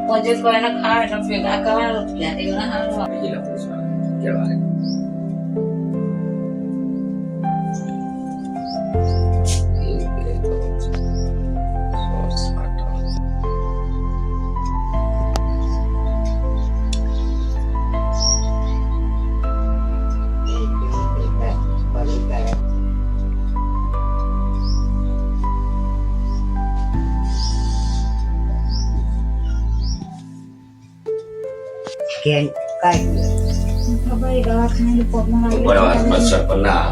પજે કોઈને ખાવે એટલે ભેગા કરવાનું ક્યાંથી ના હારું બીજી પૂછવા કેવા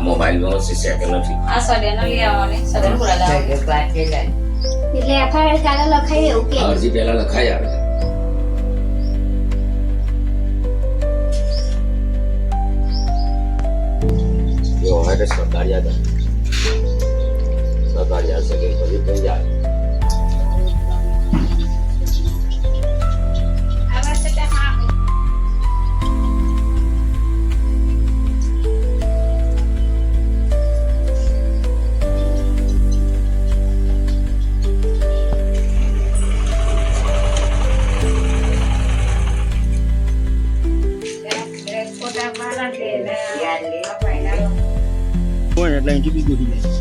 મોબાઈલ નથી આ સડેનો લઈ આવવાની સડેન બોલાવા એટલે એફઆઈઆર કાલે લખાઈ એવું કે અરજી પહેલા લખાઈ આવે જો હવે સરકારિયા શકે પછી થઈ જાય એટલે અહીંથી બી ગોઠવી જાય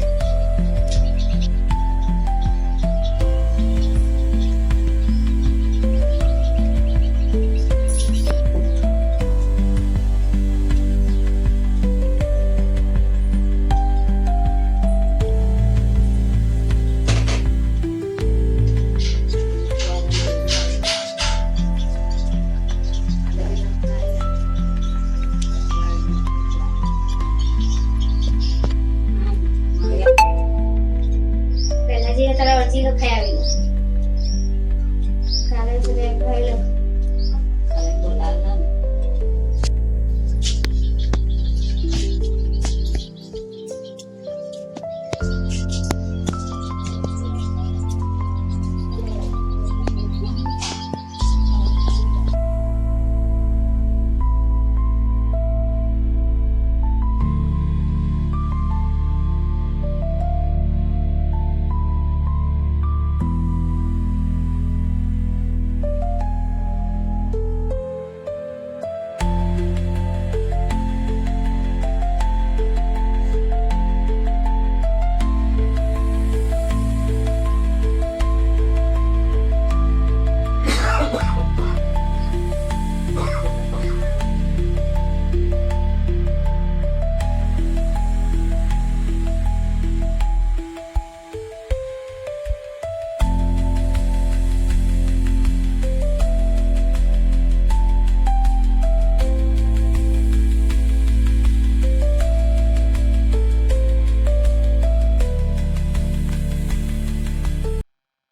અરજી લખાઈ આવેલી કાલે સુધી ભાઈ સડેન બોલાવા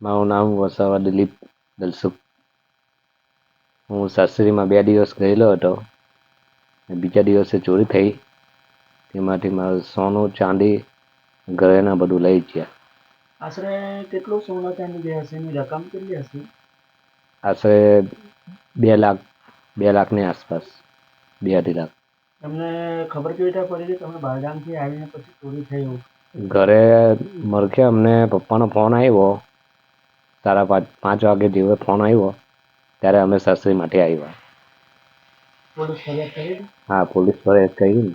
મારું નામ વસાવા દિલીપ દલસુખ. હું સાસરીમાં 2 દિવસ ગયેલો હતો. બીજા દિવસે ચોરી થઈ. તેમાંથી મારું સોનું ચાંદી ઘરેના બધું લઈ ગયા. આશરે કેટલું સોના ચાંદી ગયા હશે એની રકમ કેટલી હશે આશરે 2 લાખની આસપાસ 2-2.5 લાખ. તમને ખબર કેવી રીતે પડી કે તમે બહારગામથી આવીને પછી ચોરી થઈ એવું ઘરે મરઘે અમને પપ્પાનો ફોન આવ્યો 5:30 વાગે જેવો ફોન આવ્યો ત્યારે અમે સાસરી માટે આવ્યા. પોલીસ ફરિયાદ કરી હા, પોલીસ ફરિયાદ કરી ને.